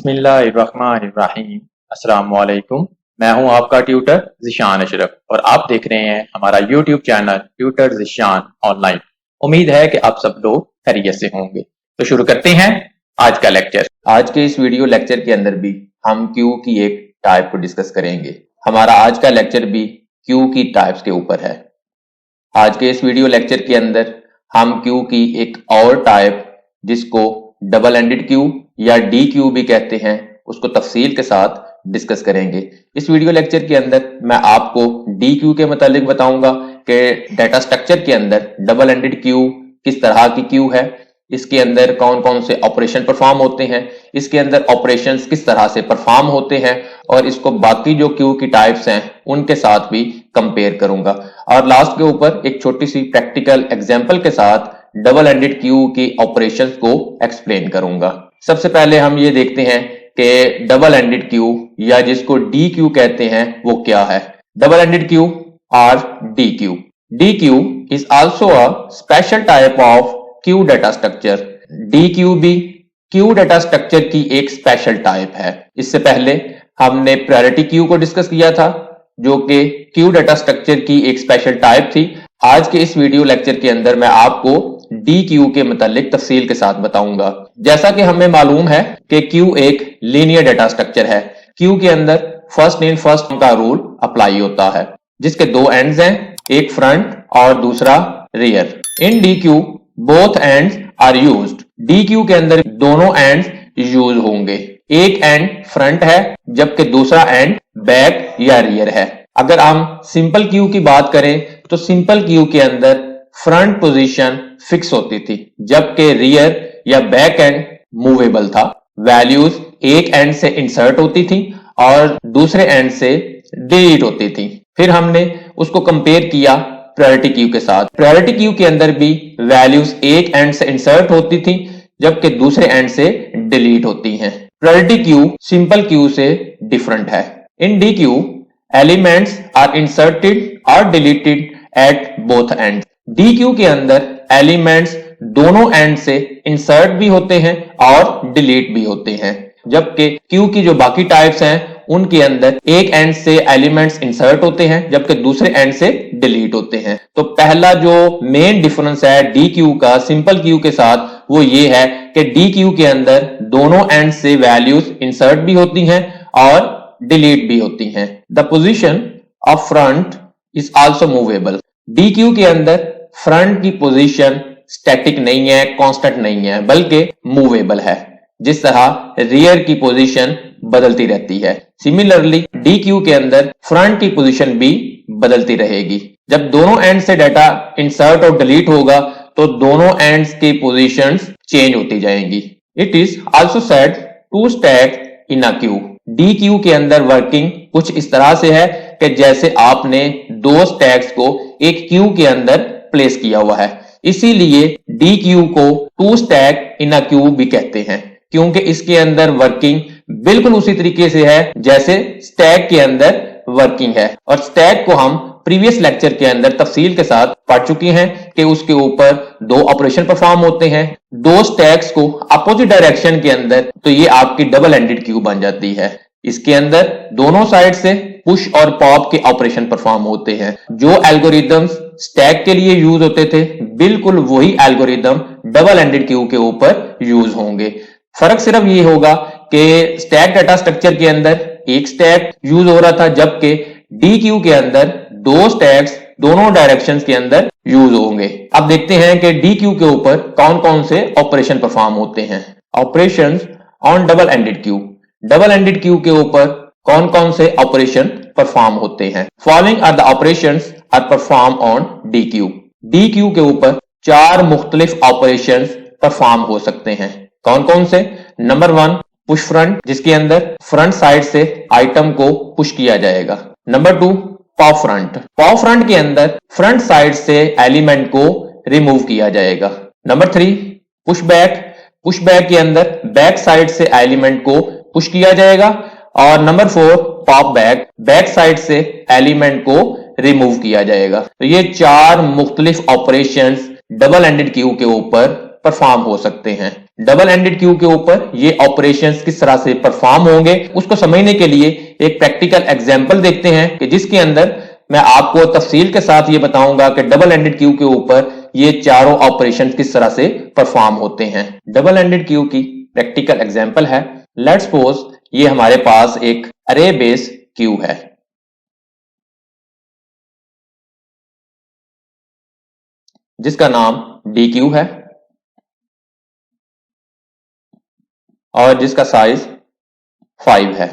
बिस्मिल्लाहिर्रहमानिर्रहीम। अस्सलाम वालेकुम। मैं हूं आपका ट्यूटर ज़िशान अशरफ और आप देख रहे हैं हमारा YouTube channel tutor Zeeshan online. उम्मीद है कि आप सब लोग खैरियत से होंगे। तो शुरू करते हैं आज का लेक्चर। आज के इस वीडियो लेक्चर के अंदर भी हम क्यू की एक टाइप को डिस्कस करेंगे। हमारा आज का लेक्चर भी क्यू की टाइप्स के ऊपर है। आज के इस वीडियो लेक्चर के अंदर हम क्यू की एक और टाइप जिसको डबल एंडेड क्यू या डी क्यू भी कहते हैं उसको तफसील के साथ डिस्कस करेंगे। इस वीडियो लेक्चर के अंदर मैं आपको डी क्यू के मुतालिक बताऊंगा कि डाटा स्ट्रक्चर के अंदर डबल एंडेड क्यू किस तरह की क्यू है, इसके अंदर कौन कौन से ऑपरेशन परफॉर्म होते हैं, इसके अंदर ऑपरेशंस किस तरह से परफॉर्म होते हैं और इसको बाकी जो क्यू की टाइप्स हैं उनके साथ भी कंपेयर करूंगा और लास्ट के ऊपर एक छोटी सी प्रैक्टिकल एग्जांपल के साथ डबल एंडेड क्यू के ऑपरेशंस को एक्सप्लेन करूंगा। सबसे पहले हम ये देखते हैं कि डबल एंडेड क्यू या जिसको डी क्यू कहते हैं वो क्या है। डबल एंडेड क्यू और D queue. D Q is also a special type of Q data structure. D Q भी क्यू डाटा स्ट्रक्चर की एक स्पेशल टाइप है। इससे पहले हमने प्रायोरिटी क्यू को डिस्कस किया था जो कि क्यू डाटा स्ट्रक्चर की एक स्पेशल टाइप थी। आज के इस वीडियो लेक्चर के अंदर मैं आपको डी क्यू के मुतालिक तफसील के साथ बताऊंगा। जैसा कि हमें मालूम है कि क्यू एक लीनियर डाटा स्ट्रक्चर है। क्यू के अंदर फर्स्ट इन फर्स्ट का रूल अप्लाई होता है जिसके दो एंड्स हैं, एक फ्रंट और दूसरा rear. In D queue both ends are used. D Q के अंदर दोनों एंड्स यूज होंगे। एक एंड फ्रंट है जबकि दूसरा एंड बैक या रियर है। अगर हम सिंपल क्यू की बात करें तो सिंपल क्यू के अंदर फ्रंट पोजीशन फिक्स होती थी जबकि रियर या बैक एंड मूवेबल था। वैल्यूज एक एंड से इंसर्ट होती थी और दूसरे एंड से डिलीट होती थी। फिर हमने उसको कंपेयर किया प्रायोरिटी क्यू के साथ। प्रायोरिटी क्यू के अंदर भी वैल्यूज एक एंड से इंसर्ट होती थी जबकि दूसरे एंड से डिलीट होती हैं। प्रायोरिटी क्यू सिंपल क्यू से डिफरेंट है। In D Q elements are inserted और deleted at both ends. D Q के अंदर एलिमेंट्स दोनों एंड से इंसर्ट भी होते हैं और डिलीट भी होते हैं जबकि क्यू की जो बाकी टाइप्स हैं उनके अंदर एक एंड से एलिमेंट्स इंसर्ट होते हैं जबकि दूसरे एंड से डिलीट होते हैं। तो पहला जो मेन डिफरेंस है डी क्यू का सिंपल क्यू के साथ वो ये है कि डी क्यू के अंदर दोनों एंड से वैल्यूज इंसर्ट भी होती हैं और डिलीट भी होती हैं। The position of front is also movable. D Q के अंदर फ्रंट की पोजीशन स्टैटिक नहीं है, कांस्टेंट नहीं है, बल्कि मूवेबल है। जिस तरह रियर की पोजीशन बदलती रहती है, सिमिलरली डी क्यू के अंदर फ्रंट की पोजीशन भी बदलती रहेगी। जब दोनों एंड से डाटा इंसर्ट और डिलीट होगा तो दोनों एंड्स की पोजीशंस चेंज होती जाएंगी। It is also said to stack in a queue. D Q के अंदर वर्किंग कुछ इस तरह से है कि जैसे आपने दो स्टैक्स को एक क्यू के अंदर प्लेस किया हुआ है। इसीलिए डी क्यू को to stack in a queue भी कहते हैं क्योंकि इसके अंदर वर्किंग बिल्कुल उसी तरीके से है जैसे स्टैक के अंदर वर्किंग है। और स्टैक को हम प्रीवियस लेक्चर के अंदर तफसील के साथ पढ़ चुके हैं कि उसके ऊपर दो ऑपरेशन परफॉर्म होते हैं। दो स्टैक्स को अपोजिट डायरेक्शन के अंदर तो ये आपकी डबल एंडेड क्यू बन जाती है। इसके अंदर दोनों साइड से पुश और पॉप के ऑपरेशन परफॉर्म होते हैं। जो एल्गोरिदम्स स्टैक के लिए यूज होते थे बिल्कुल वही एल्गोरिदम डबल एंडेड क्यू के ऊपर यूज होंगे। फर्क सिर्फ ये होगा कि स्टैक डाटा स्ट्रक्चर के अंदर एक स्टैक यूज हो रहा था जबकि डी क्यू के अंदर दो स्टैक्स दोनों डायरेक्शंस के अंदर यूज होंगे। अब देखते हैं कि डी क्यू के ऊपर कौन कौन से ऑपरेशन परफॉर्म होते हैं। Operations on double ended queue. Double ended queue के ऊपर कौन कौन से ऑपरेशन परफॉर्म होते हैं। Following are the operations are perform on D queue. D Q के ऊपर चार मुख्तलिफ ऑपरेशंस परफॉर्म हो सकते हैं। कौन कौन से? नंबर 1 पुश फ्रंट जिसके अंदर फ्रंट साइड से आइटम को पुश किया जाएगा। Number 2 pop front. Pop front के अंदर फ्रंट साइड से एलिमेंट को रिमूव किया जाएगा। Number 3 push back. Push back के अंदर बैक साइड से एलिमेंट को पुश किया जाएगा। और number 4 pop back. Back side से एलिमेंट को रिमूव किया जाएगा। तो ये चार मुख्तलिफ ऑपरेशंस डबल एंडेड क्यू के ऊपर परफॉर्म हो सकते हैं। डबल एंडेड क्यू के ऊपर ये ऑपरेशंस किस तरह से परफॉर्म होंगे, उसको समझने के लिए एक प्रैक्टिकल एग्जांपल देखते हैं कि जिसके अंदर मैं आपको तफसील के साथ ये बताऊंगा कि डबल एंडेड क्यू के ऊपर ये चारों ऑपरेशन किस तरह से परफॉर्म होते हैं। डबल एंडेड क्यू की प्रैक्टिकल एग्जांपल है, लेट्स सपोज ये हमारे पास एक अरे बेस क्यू है, जिसका नाम डी क्यू है और जिसका साइज 5 है।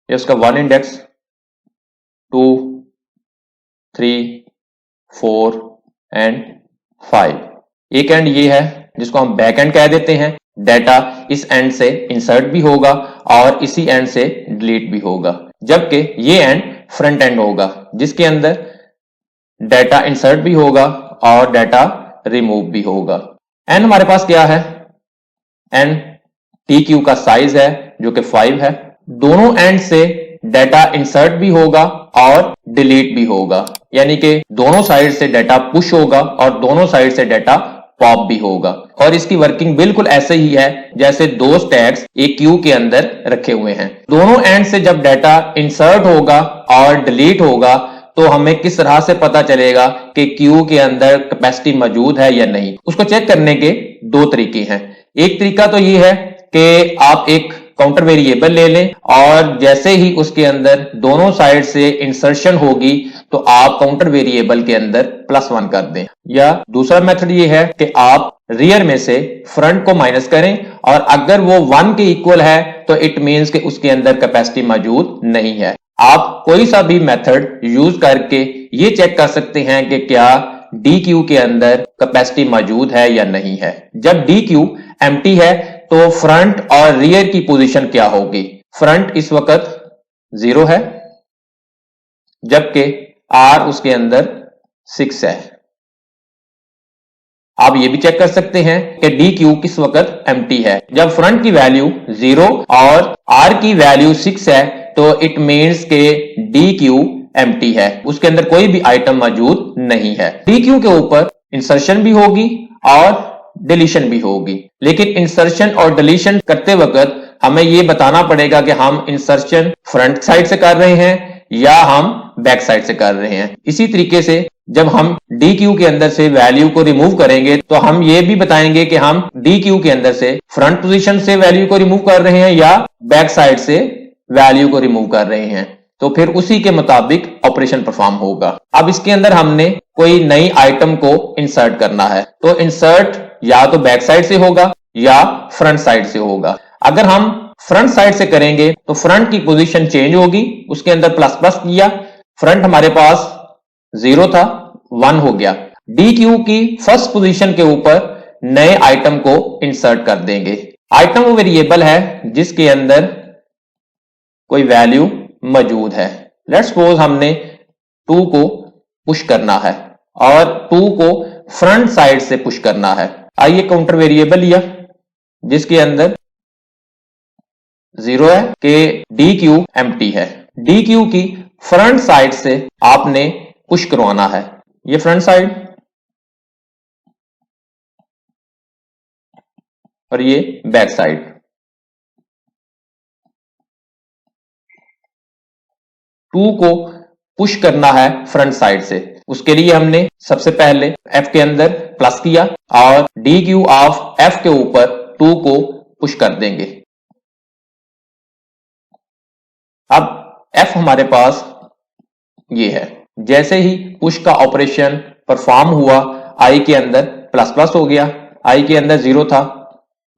ये उसका 1 इंडेक्स, 2, 3, 4 एंड 5। एक एंड ये है जिसको हम बैक एंड कह देते हैं, डाटा इस एंड से इंसर्ट भी होगा और इसी एंड से डिलीट भी होगा, जबकि ये एंड फ्रंट एंड होगा जिसके अंदर डाटा इंसर्ट भी होगा और डाटा रिमूव भी होगा। एंड हमारे पास क्या है, एंड टी क्यू का साइज है जो कि 5 है। दोनों एंड से डाटा इंसर्ट भी होगा और डिलीट भी होगा, यानी कि दोनों साइड से डाटा पुश होगा और दोनों साइड से डाटा पॉप भी होगा। और इसकी वर्किंग बिल्कुल ऐसे ही है जैसे दो स्टैक्स एक क्यू के अंदर रखे हुए हैं। दोनों एंड से जब डाटा इंसर्ट होगा और डिलीट होगा तो हमें किस तरह से पता चलेगा कि क्यू के अंदर कैपेसिटी मौजूद है या नहीं। उसको चेक करने के दो तरीके हैं। एक तरीका तो ये है कि आप एक काउंटर वेरिएबल ले लें और जैसे ही उसके अंदर दोनों साइड से इंसर्शन होगी तो आप काउंटर वेरिएबल के अंदर +1 कर दें। या दूसरा मेथड ये है कि आप रियर में से फ्रंट को माइनस करें और अगर वो 1 के इक्वल है तो इट मींस कि उसके अंदर कैपेसिटी मौजूद नहीं है। आप कोई सा भी मेथड यूज करके ये चेक कर सकते हैं कि क्या डी क्यू के अंदर कैपेसिटी मौजूद है या नहीं है। जब डी क्यू एम्प्टी है तो फ्रंट और रियर की पोजीशन क्या होगी। फ्रंट इस वक्त 0 है जबकि आर उसके अंदर 6 है। आप ये भी चेक कर सकते हैं कि डी क्यू किस वक्त एम्प्टी है। जब फ्रंट की वैल्यू 0 और आर की वैल्यू 6 है तो इट मीन्स के डी क्यू एम्प्टी है, उसके अंदर कोई भी आइटम मौजूद नहीं है। डी क्यू के ऊपर इंसर्शन भी होगी और डिलीशन भी होगी, लेकिन इंसर्शन और डिलीशन करते वक्त हमें यह बताना पड़ेगा कि हम इंसर्शन फ्रंट साइड से कर रहे हैं या हम बैक साइड से कर रहे हैं। इसी तरीके से जब हम डी क्यू के अंदर से वैल्यू को रिमूव करेंगे तो हम ये भी बताएंगे कि हम डी क्यू के अंदर से फ्रंट पोजीशन से वैल्यू को रिमूव कर रहे हैं या बैक साइड से वैल्यू को रिमूव कर रहे हैं, तो फिर उसी के मुताबिक ऑपरेशन परफॉर्म होगा। अब इसके अंदर हमने कोई नई आइटम को इंसर्ट करना है तो इंसर्ट या तो बैक साइड से होगा या फ्रंट साइड से होगा। अगर हम फ्रंट साइड से करेंगे तो फ्रंट की पोजीशन चेंज होगी, उसके अंदर ++ किया, फ्रंट हमारे पास 0 था 1 हो गया। डी क्यू की फर्स्ट पोजीशन के ऊपर नए आइटम को इंसर्ट कर देंगे। आइटम वो वेरिएबल है जिसके अंदर कोई वैल्यू मौजूद है। लेट्स सपोज हमने 2 को पुश करना है और 2 को फ्रंट साइड से पुश करना है। आइए काउंटर वेरिएबल लिया जिसके अंदर 0 है कि डी क्यू एम्प्टी है। डी क्यू की फ्रंट साइड से आपने पुश करवाना है, ये फ्रंट साइड और ये बैक साइड। टू को पुश करना है फ्रंट साइड से, उसके लिए हमने सबसे पहले एफ के अंदर प्लस किया और डी क्यू ऑफ एफ के ऊपर 2 को पुश कर देंगे। अब एफ हमारे पास ये है, जैसे ही पुश का ऑपरेशन परफॉर्म हुआ आई के अंदर ++ हो गया, आई के अंदर 0 था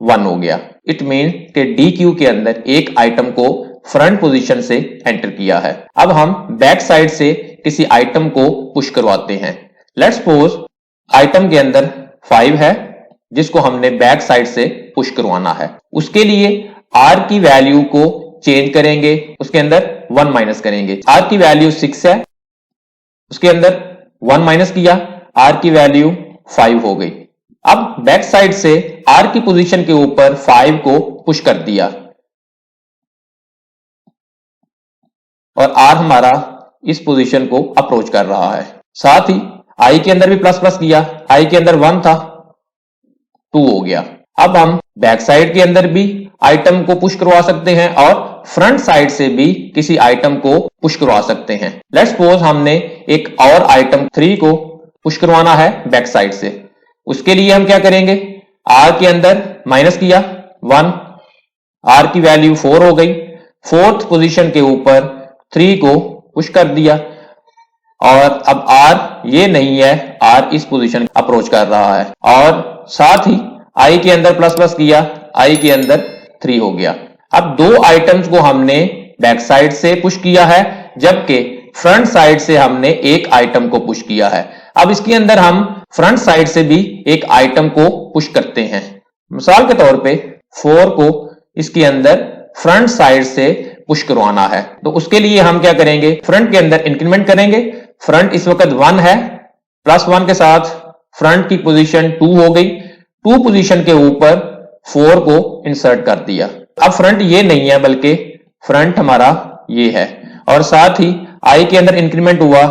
1 हो गया। इट मीन कि डी क्यू के अंदर एक आइटम को फ्रंट पोजीशन से एंटर किया है। अब हम बैक साइड से किसी आइटम को पुश करवाते हैं। लेट्स सपोज आइटम के अंदर 5 है जिसको हमने बैक साइड से पुश करवाना है। उसके लिए आर की वैल्यू को चेंज करेंगे, उसके अंदर 1 माइनस करेंगे। आर की वैल्यू 6 है, उसके अंदर 1 माइनस किया, आर की वैल्यू 5 हो गई। अब बैक साइड से आर की पोजीशन के ऊपर 5 को पुश कर दिया। और आर हमारा इस पोजीशन को अप्रोच कर रहा है। साथ ही आई के अंदर भी प्लस प्लस किया, आई के अंदर 1 था, 2 हो गया। अब हम बैक साइड के अंदर भी आइटम को पुश करवा सकते हैं और फ्रंट साइड से भी किसी आइटम को पुश करवा सकते हैं। लेट्स सपोज हमने एक और आइटम 3 को पुश करवाना है बैक साइड से। उसके लिए हम क्या करेंगे, आर के अंदर माइनस किया 1, आर की वैल्यू 4 हो गई, 4th पोजीशन के ऊपर 3 को पुश कर दिया और अब आर ये नहीं है, आर इस पोजीशन अप्रोच कर रहा है और साथ ही आई के अंदर प्लस प्लस किया, आई के अंदर 3 हो गया। अब 2 आइटम्स को हमने बैक साइड से पुश किया है जबकि फ्रंट साइड से हमने एक आइटम को पुश किया है। अब इसके अंदर हम फ्रंट साइड से भी एक आइटम को पुश करते हैं। मिसाल के तौर पे 4 को इसके अंदर फ्रंट साइड से पुश करवाना है तो उसके लिए हम क्या करेंगे, फ्रंट के अंदर इंक्रीमेंट करेंगे। फ्रंट इस वक्त 1 है, +1 के साथ फ्रंट की पोजीशन 2 हो गई, 2 पोजीशन के ऊपर 4 को इंसर्ट कर दिया। अब फ्रंट ये नहीं है बल्कि फ्रंट हमारा ये है और साथ ही आई के अंदर इंक्रीमेंट हुआ,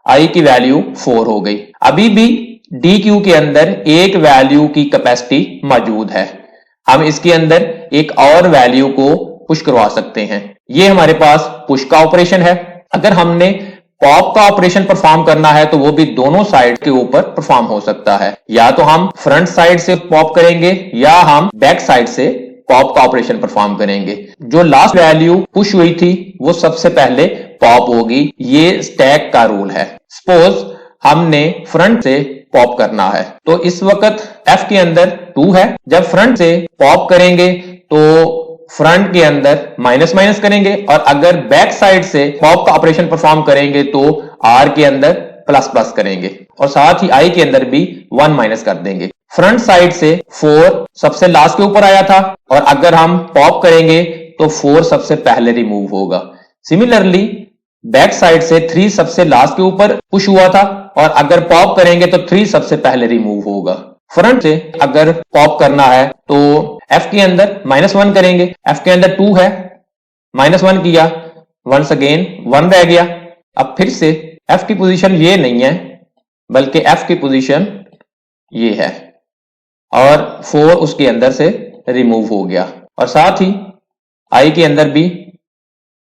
आई की वैल्यू 4 हो गई। अभी भी डी क्यू के अंदर एक वैल्यू की कैपेसिटी मौजूद है, हम इसके अंदर एक और वैल्यू को पुश करवा सकते हैं। ये हमारे पास पुश का ऑपरेशन है। अगर हमने पॉप का ऑपरेशन परफॉर्म करना है तो वो भी दोनों साइड के ऊपर परफॉर्म हो सकता है, या तो हम फ्रंट साइड से पॉप करेंगे या हम बैक साइड से पॉप का ऑपरेशन परफॉर्म करेंगे। जो लास्ट वैल्यू पुश हुई थी वो सबसे पहले पॉप होगी, ये स्टैक का रूल है। सपोज हमने फ्रंट से पॉप करना है तो इस वक्त एफ के अंदर 2 है, जब फ्रंट से पॉप करेंगे तो फ्रंट के अंदर माइनस माइनस करेंगे और अगर बैक साइड से पॉप का ऑपरेशन परफॉर्म करेंगे तो आर के अंदर प्लस प्लस करेंगे और साथ ही आई के अंदर भी 1 माइनस कर देंगे। फ्रंट साइड से 4 सबसे लास्ट के ऊपर आया था और अगर हम पॉप करेंगे तो 4 सबसे पहले रिमूव होगा। सिमिलरली बैक साइड से 3 सबसे लास्ट के ऊपर पुश हुआ था और अगर पॉप करेंगे तो 3 सबसे पहले रिमूव होगा। फ्रंट से अगर पॉप करना है तो एफ के अंदर -1 करेंगे, एफ के अंदर 2 है, -1 किया, वंस अगेन 1 रह गया। अब फिर से एफ की पोजीशन ये नहीं है बल्कि एफ की पोजीशन ये है और 4 उसके अंदर से रिमूव हो गया और साथ ही आई के अंदर भी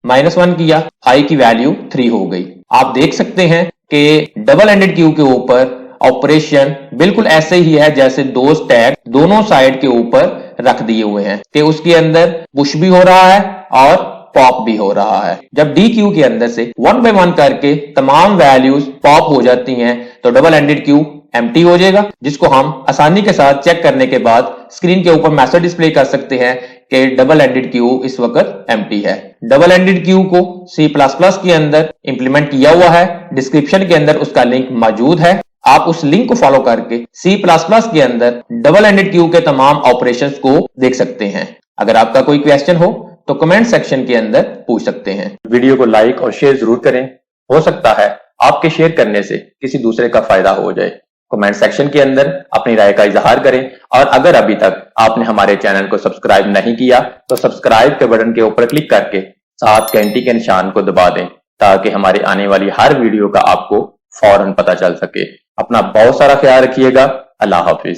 -1 किया, आई की वैल्यू 3 हो गई। आप देख सकते हैं कि डबल एंडेड क्यू के ऊपर ऑपरेशन बिल्कुल ऐसे ही है जैसे 2 स्टैक दोनों साइड के ऊपर रख दिए हुए हैं कि उसके अंदर पुश भी हो रहा है और पॉप भी हो रहा है। जब डी क्यू के अंदर से 1 बाय 1 करके तमाम वैल्यूज पॉप हो जाती हैं तो डबल एंडेड क्यू एम्प्टी हो जाएगा, जिसको हम आसानी के साथ चेक करने के बाद स्क्रीन के ऊपर मैसेज डिस्प्ले कर सकते हैं कि डबल एंडेड क्यू इस वक्त एम्प्टी है। डबल एंडेड क्यू को C++ के अंदर इंप्लीमेंट किया हुआ है, डिस्क्रिप्शन के अंदर उसका लिंक मौजूद है। आप उस लिंक को फॉलो करके C++ के अंदर डबल एंडेड क्यू के तमाम ऑपरेशंस को देख सकते हैं। अगर आपका कोई क्वेश्चन हो तो कमेंट सेक्शन के अंदर पूछ सकते हैं। वीडियो को लाइक और शेयर जरूर करें, हो सकता है आपके शेयर करने से किसी दूसरे का फायदा हो जाए। कमेंट सेक्शन के अंदर अपनी राय का इजहार करें और अगर अभी तक आपने हमारे चैनल को सब्सक्राइब नहीं किया तो सब्सक्राइब के बटन के ऊपर क्लिक करके साथ घंटी के निशान को दबा दें ताकि हमारी आने वाली हर वीडियो का आपको फौरन पता चल सके। अपना बहुत सारा ख्याल रखिएगा। अल्लाह हाफिज।